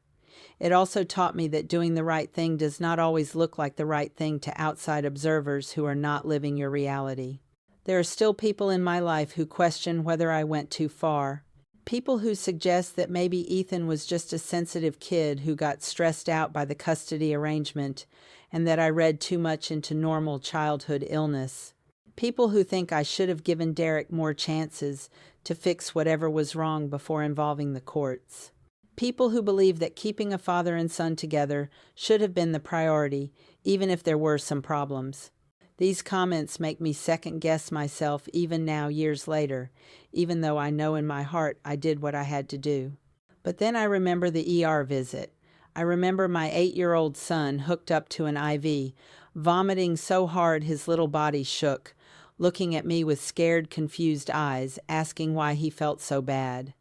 It also taught me that doing the right thing does not always look like the right thing to outside observers who are not living your reality. There are still people in my life who question whether I went too far. People who suggest that maybe Ethan was just a sensitive kid who got stressed out by the custody arrangement and that I read too much into normal childhood illness. People who think I should have given Derek more chances to fix whatever was wrong before involving the courts. People who believe that keeping a father and son together should have been the priority, even if there were some problems. These comments make me second-guess myself even now, years later, even though I know in my heart I did what I had to do. But then I remember the ER visit. I remember my 8-year-old son hooked up to an IV, vomiting so hard his little body shook, looking at me with scared, confused eyes, asking why he felt so bad.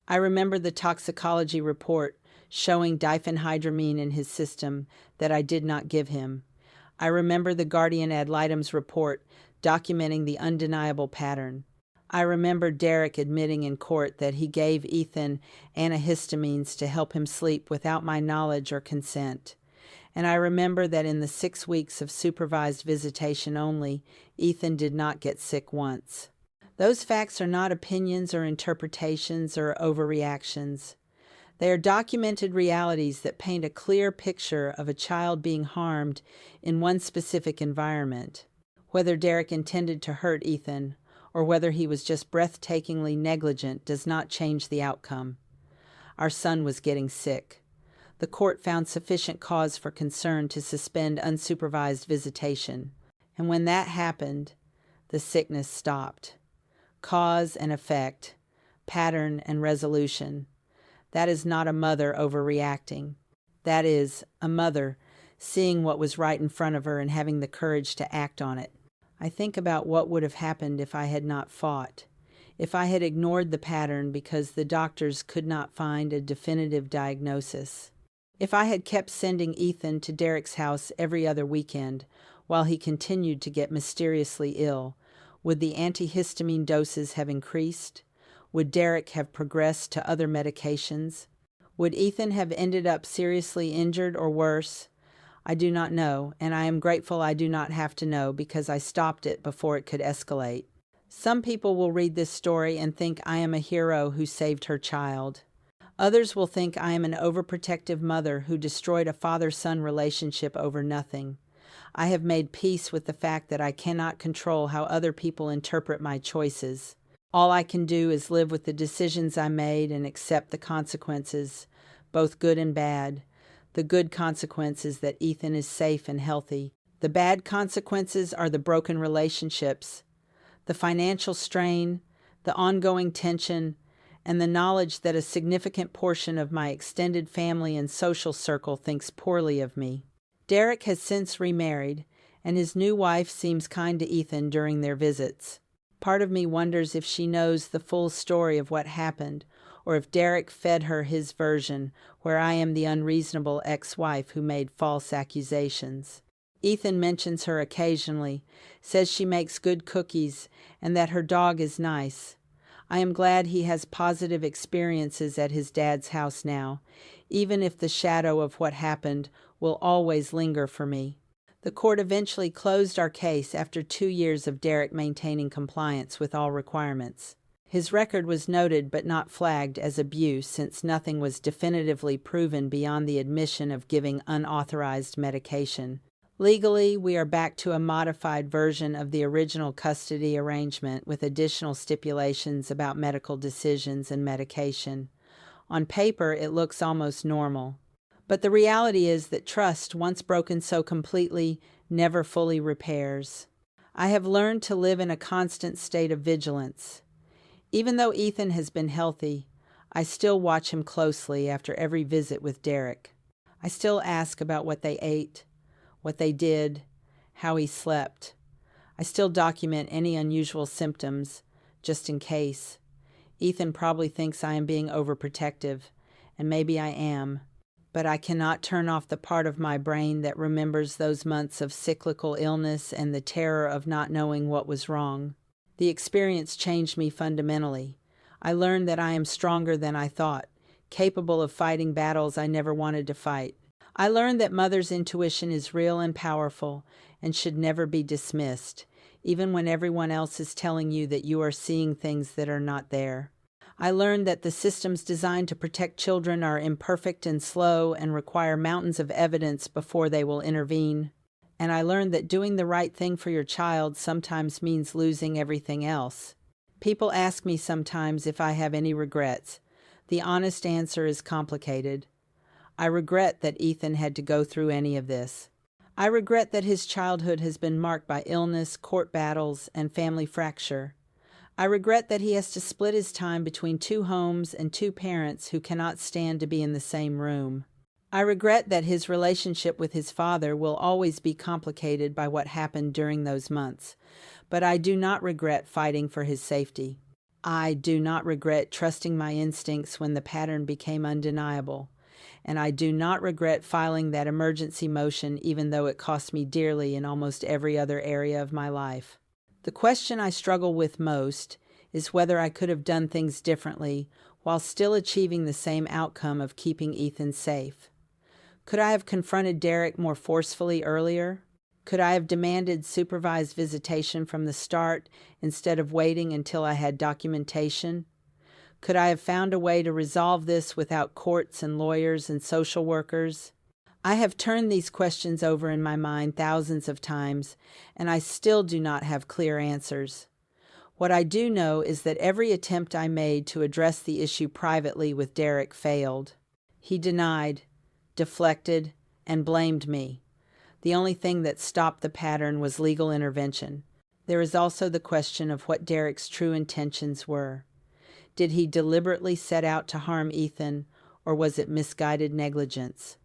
I remember the toxicology report showing diphenhydramine in his system that I did not give him. I remember the guardian ad litem's report documenting the undeniable pattern. I remember Derek admitting in court that he gave Ethan antihistamines to help him sleep without my knowledge or consent. And I remember that in the 6 weeks of supervised visitation only, Ethan did not get sick once. Those facts are not opinions or interpretations or overreactions. They are documented realities that paint a clear picture of a child being harmed in one specific environment. Whether Derek intended to hurt Ethan or whether he was just breathtakingly negligent does not change the outcome. Our son was getting sick. The court found sufficient cause for concern to suspend unsupervised visitation. And when that happened, The sickness stopped. Cause and effect, pattern and resolution. That is not a mother overreacting. That is a mother seeing what was right in front of her and having the courage to act on it. I think about what would have happened if I had not fought, if I had ignored the pattern because the doctors could not find a definitive diagnosis. If I had kept sending Ethan to Derek's house every other weekend while he continued to get mysteriously ill, would the antihistamine doses have increased? Would Derek have progressed to other medications? Would Ethan have ended up seriously injured or worse? I do not know, and I am grateful I do not have to know because I stopped it before it could escalate. Some people will read this story and think I am a hero who saved her child. Others will think I am an overprotective mother who destroyed a father-son relationship over nothing. I have made peace with the fact that I cannot control how other people interpret my choices. All I can do is live with the decisions I made and accept the consequences, both good and bad. The good consequence is that Ethan is safe and healthy. The bad consequences are the broken relationships, the financial strain, the ongoing tension, and the knowledge that a significant portion of my extended family and social circle thinks poorly of me. Derek has since remarried, and his new wife seems kind to Ethan during their visits. Part of me wonders if she knows the full story of what happened, or if Derek fed her his version, where I am the unreasonable ex-wife who made false accusations. Ethan mentions her occasionally, says she makes good cookies, and that her dog is nice. I am glad he has positive experiences at his dad's house now, even if the shadow of what happened will always linger for me. The court eventually closed our case after 2 years of Derek maintaining compliance with all requirements. His record was noted but not flagged as abuse since nothing was definitively proven beyond the admission of giving unauthorized medication. Legally, we are back to a modified version of the original custody arrangement with additional stipulations about medical decisions and medication. On paper, it looks almost normal. But the reality is that trust, once broken so completely, never fully repairs. I have learned to live in a constant state of vigilance. Even though Ethan has been healthy, I still watch him closely after every visit with Derek. I still ask about what they ate, what they did, how he slept. I still document any unusual symptoms, just in case. Ethan probably thinks I am being overprotective, and maybe I am, but I cannot turn off the part of my brain that remembers those months of cyclical illness and the terror of not knowing what was wrong. The experience changed me fundamentally. I learned that I am stronger than I thought, capable of fighting battles I never wanted to fight. I learned that mother's intuition is real and powerful and should never be dismissed, even when everyone else is telling you that you are seeing things that are not there. I learned that the systems designed to protect children are imperfect and slow and require mountains of evidence before they will intervene. And I learned that doing the right thing for your child sometimes means losing everything else. People ask me sometimes if I have any regrets. The honest answer is complicated. I regret that Ethan had to go through any of this. I regret that his childhood has been marked by illness, court battles, and family fracture. I regret that he has to split his time between 2 homes and 2 parents who cannot stand to be in the same room. I regret that his relationship with his father will always be complicated by what happened during those months, but I do not regret fighting for his safety. I do not regret trusting my instincts when the pattern became undeniable, and I do not regret filing that emergency motion even though it cost me dearly in almost every other area of my life. The question I struggle with most is whether I could have done things differently while still achieving the same outcome of keeping Ethan safe. Could I have confronted Derek more forcefully earlier? Could I have demanded supervised visitation from the start instead of waiting until I had documentation? Could I have found a way to resolve this without courts and lawyers and social workers? I have turned these questions over in my mind thousands of times, and I still do not have clear answers. What I do know is that every attempt I made to address the issue privately with Derek failed. He denied, deflected, and blamed me. The only thing that stopped the pattern was legal intervention. There is also the question of what Derek's true intentions were. Did he deliberately set out to harm Ethan, or was it misguided negligence?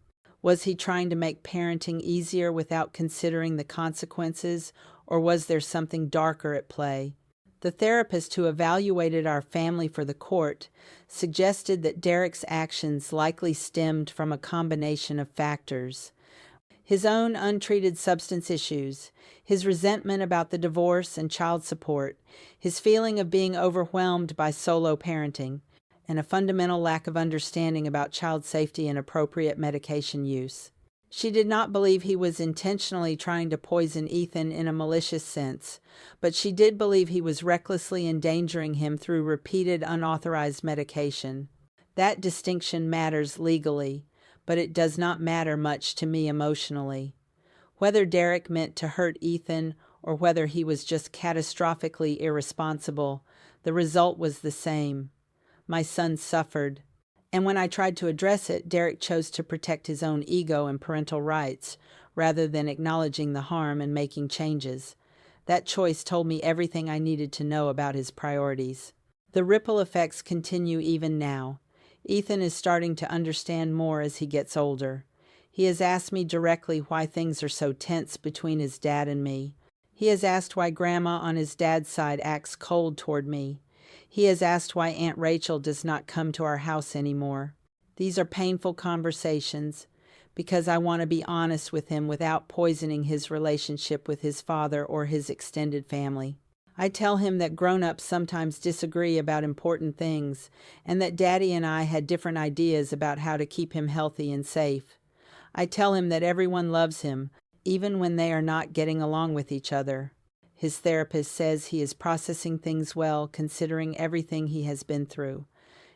Was he trying to make parenting easier without considering the consequences, or was there something darker at play? The therapist who evaluated our family for the court suggested that Derek's actions likely stemmed from a combination of factors. His own untreated substance issues, his resentment about the divorce and child support, his feeling of being overwhelmed by solo parenting, and a fundamental lack of understanding about child safety and appropriate medication use. She did not believe he was intentionally trying to poison Ethan in a malicious sense, but she did believe he was recklessly endangering him through repeated unauthorized medication. That distinction matters legally, but it does not matter much to me emotionally. Whether Derek meant to hurt Ethan or whether he was just catastrophically irresponsible, the result was the same. My son suffered. And when I tried to address it, Derek chose to protect his own ego and parental rights, rather than acknowledging the harm and making changes. That choice told me everything I needed to know about his priorities. The ripple effects continue even now. Ethan is starting to understand more as he gets older. He has asked me directly why things are so tense between his dad and me. He has asked why Grandma on his dad's side acts cold toward me. He has asked why Aunt Rachel does not come to our house anymore. These are painful conversations because I want to be honest with him without poisoning his relationship with his father or his extended family. I tell him that grown-ups sometimes disagree about important things and that Daddy and I had different ideas about how to keep him healthy and safe. I tell him that everyone loves him, even when they are not getting along with each other. His therapist says he is processing things well, considering everything he has been through.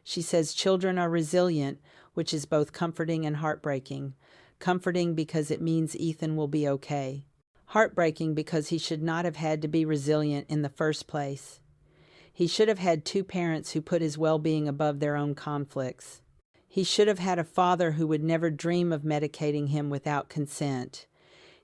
She says children are resilient, which is both comforting and heartbreaking. Comforting because it means Ethan will be okay. Heartbreaking because he should not have had to be resilient in the first place. He should have had two parents who put his well-being above their own conflicts. He should have had a father who would never dream of medicating him without consent.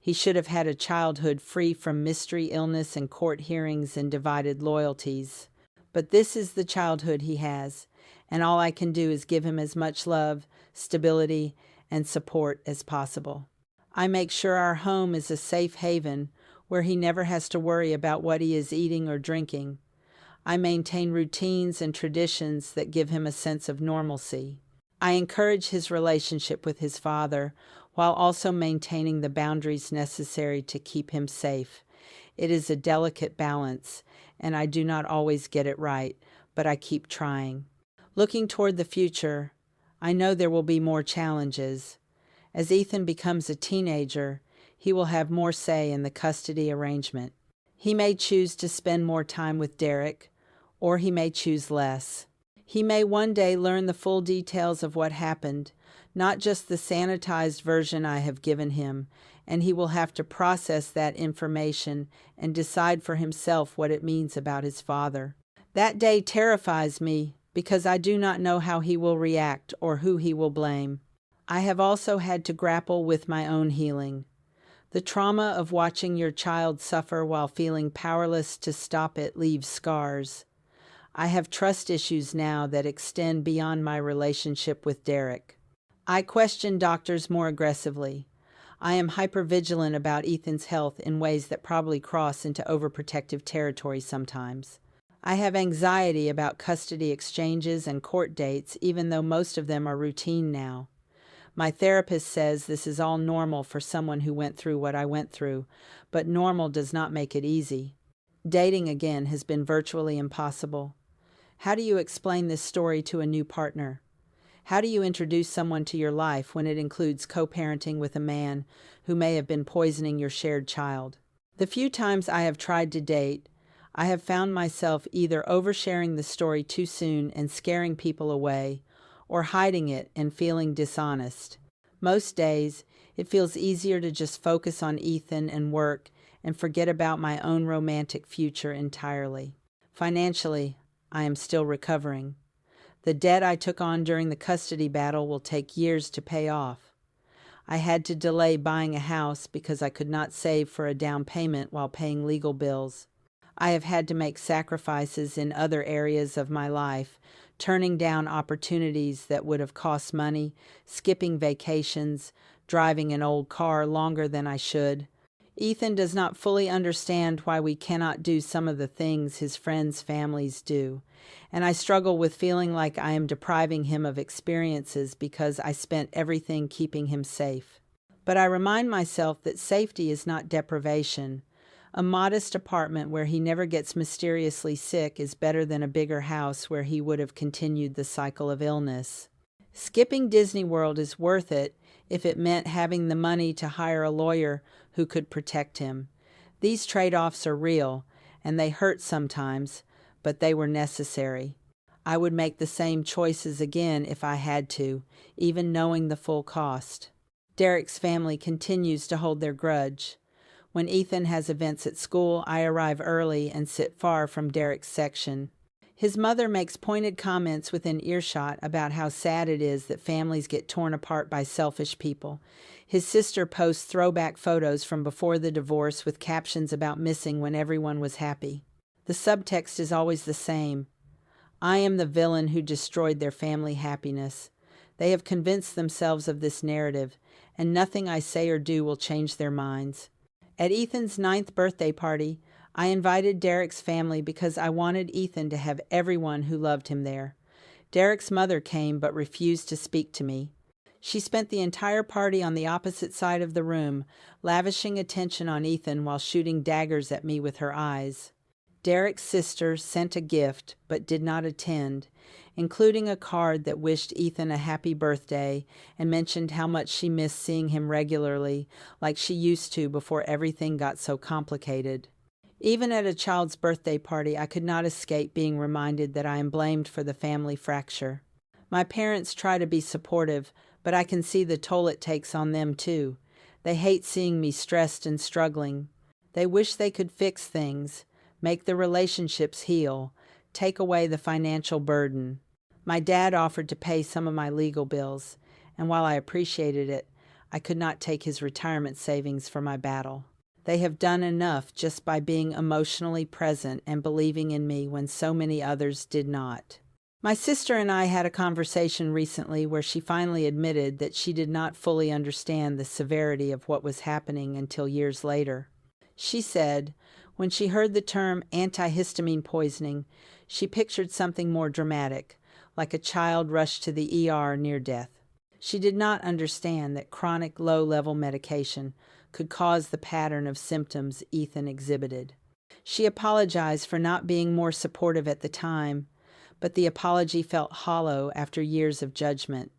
He should have had a childhood free from mystery illness and court hearings and divided loyalties. But this is the childhood he has, and all I can do is give him as much love, stability, and support as possible. I make sure our home is a safe haven where he never has to worry about what he is eating or drinking. I maintain routines and traditions that give him a sense of normalcy. I encourage his relationship with his father, while also maintaining the boundaries necessary to keep him safe. It is a delicate balance, and I do not always get it right, but I keep trying. Looking toward the future, I know there will be more challenges. As Ethan becomes a teenager, he will have more say in the custody arrangement. He may choose to spend more time with Derek, or he may choose less. He may one day learn the full details of what happened, not just the sanitized version I have given him, and he will have to process that information and decide for himself what it means about his father. That day terrifies me because I do not know how he will react or who he will blame. I have also had to grapple with my own healing. The trauma of watching your child suffer while feeling powerless to stop it leaves scars. I have trust issues now that extend beyond my relationship with Derek. I question doctors more aggressively. I am hypervigilant about Ethan's health in ways that probably cross into overprotective territory sometimes. I have anxiety about custody exchanges and court dates, even though most of them are routine now. My therapist says this is all normal for someone who went through what I went through, but normal does not make it easy. Dating again has been virtually impossible. How do you explain this story to a new partner? How do you introduce someone to your life when it includes co-parenting with a man who may have been poisoning your shared child? The few times I have tried to date, I have found myself either oversharing the story too soon and scaring people away, or hiding it and feeling dishonest. Most days, it feels easier to just focus on Ethan and work and forget about my own romantic future entirely. Financially, I am still recovering. The debt I took on during the custody battle will take years to pay off. I had to delay buying a house because I could not save for a down payment while paying legal bills. I have had to make sacrifices in other areas of my life, turning down opportunities that would have cost money, skipping vacations, driving an old car longer than I should. Ethan does not fully understand why we cannot do some of the things his friends' families do, and I struggle with feeling like I am depriving him of experiences because I spent everything keeping him safe. But I remind myself that safety is not deprivation. A modest apartment where he never gets mysteriously sick is better than a bigger house where he would have continued the cycle of illness. Skipping Disney World is worth it if it meant having the money to hire a lawyer who could protect him. These trade-offs are real, and they hurt sometimes, but they were necessary. I would make the same choices again if I had to, even knowing the full cost. Derek's family continues to hold their grudge. When Ethan has events at school, I arrive early and sit far from Derek's section. His mother makes pointed comments within earshot about how sad it is that families get torn apart by selfish people. His sister posts throwback photos from before the divorce with captions about missing when everyone was happy. The subtext is always the same. I am the villain who destroyed their family happiness. They have convinced themselves of this narrative, and nothing I say or do will change their minds. At Ethan's 9th birthday party, I invited Derek's family because I wanted Ethan to have everyone who loved him there. Derek's mother came but refused to speak to me. She spent the entire party on the opposite side of the room, lavishing attention on Ethan while shooting daggers at me with her eyes. Derek's sister sent a gift but did not attend, including a card that wished Ethan a happy birthday and mentioned how much she missed seeing him regularly, like she used to before everything got so complicated. Even at a child's birthday party, I could not escape being reminded that I am blamed for the family fracture. My parents try to be supportive, but I can see the toll it takes on them too. They hate seeing me stressed and struggling. They wish they could fix things, make the relationships heal, take away the financial burden. My dad offered to pay some of my legal bills, and while I appreciated it, I could not take his retirement savings for my battle. They have done enough just by being emotionally present and believing in me when so many others did not. My sister and I had a conversation recently where she finally admitted that she did not fully understand the severity of what was happening until years later. She said, when she heard the term antihistamine poisoning, she pictured something more dramatic, like a child rushed to the ER near death. She did not understand that chronic low-level medication could cause the pattern of symptoms Ethan exhibited. She apologized for not being more supportive at the time, but the apology felt hollow after years of judgment.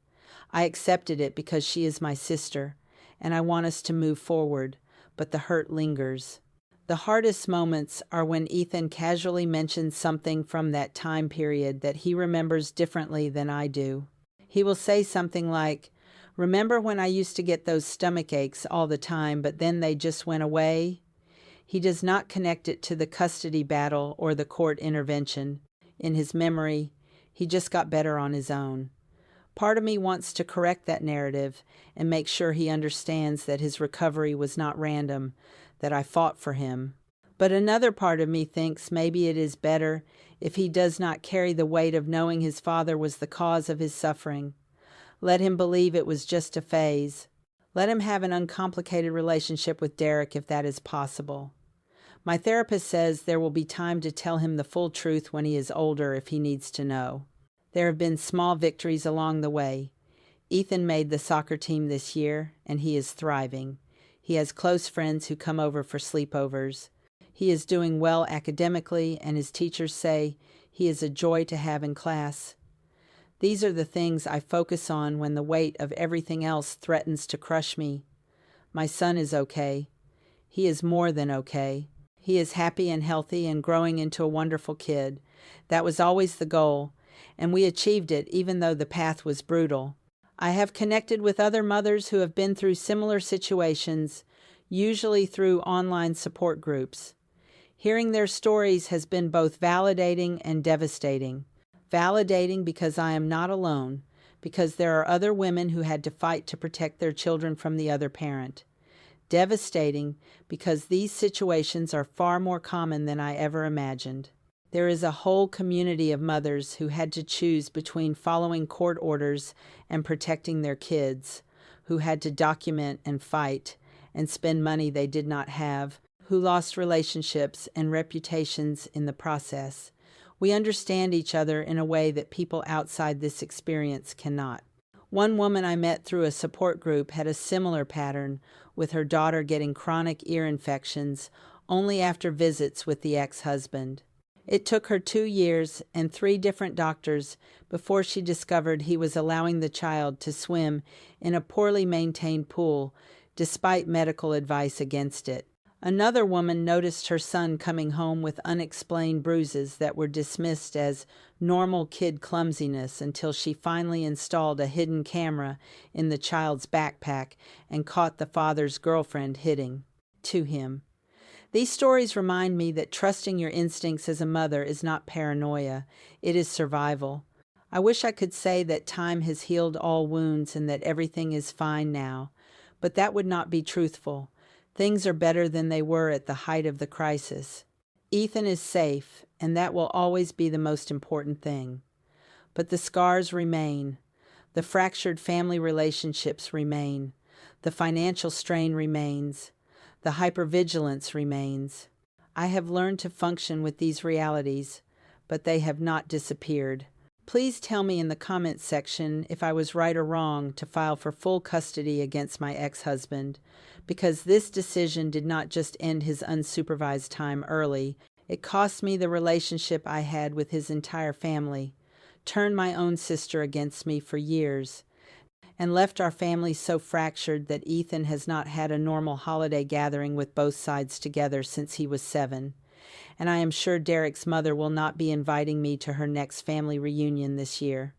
I accepted it because she is my sister, and I want us to move forward, but the hurt lingers. The hardest moments are when Ethan casually mentions something from that time period that he remembers differently than I do. He will say something like, "Remember when I used to get those stomach aches all the time, but then they just went away?" He does not connect it to the custody battle or the court intervention. In his memory, he just got better on his own. Part of me wants to correct that narrative and make sure he understands that his recovery was not random, that I fought for him. But another part of me thinks maybe it is better if he does not carry the weight of knowing his father was the cause of his suffering. Let him believe it was just a phase. Let him have an uncomplicated relationship with Derek if that is possible. My therapist says there will be time to tell him the full truth when he is older if he needs to know. There have been small victories along the way. Ethan made the soccer team this year, and he is thriving. He has close friends who come over for sleepovers. He is doing well academically, and his teachers say he is a joy to have in class. These are the things I focus on when the weight of everything else threatens to crush me. My son is okay. He is more than okay. He is happy and healthy and growing into a wonderful kid. That was always the goal, and we achieved it even though the path was brutal. I have connected with other mothers who have been through similar situations, usually through online support groups. Hearing their stories has been both validating and devastating. Validating because I am not alone, because there are other women who had to fight to protect their children from the other parent. Devastating, because these situations are far more common than I ever imagined. There is a whole community of mothers who had to choose between following court orders and protecting their kids, who had to document and fight and spend money they did not have, who lost relationships and reputations in the process. We understand each other in a way that people outside this experience cannot. One woman I met through a support group had a similar pattern, with her daughter getting chronic ear infections only after visits with the ex-husband. It took her 2 years and 3 different doctors before she discovered he was allowing the child to swim in a poorly maintained pool, despite medical advice against it. Another woman noticed her son coming home with unexplained bruises that were dismissed as normal kid clumsiness until she finally installed a hidden camera in the child's backpack and caught the father's girlfriend hitting to him. These stories remind me that trusting your instincts as a mother is not paranoia, it is survival. I wish I could say that time has healed all wounds and that everything is fine now, but that would not be truthful. Things are better than they were at the height of the crisis. Ethan is safe, and that will always be the most important thing. But the scars remain. The fractured family relationships remain. The financial strain remains. The hypervigilance remains. I have learned to function with these realities, but they have not disappeared. Please tell me in the comments section if I was right or wrong to file for full custody against my ex-husband, because this decision did not just end his unsupervised time early, it cost me the relationship I had with his entire family, turned my own sister against me for years, and left our family so fractured that Ethan has not had a normal holiday gathering with both sides together since he was 7. And I am sure Derek's mother will not be inviting me to her next family reunion this year.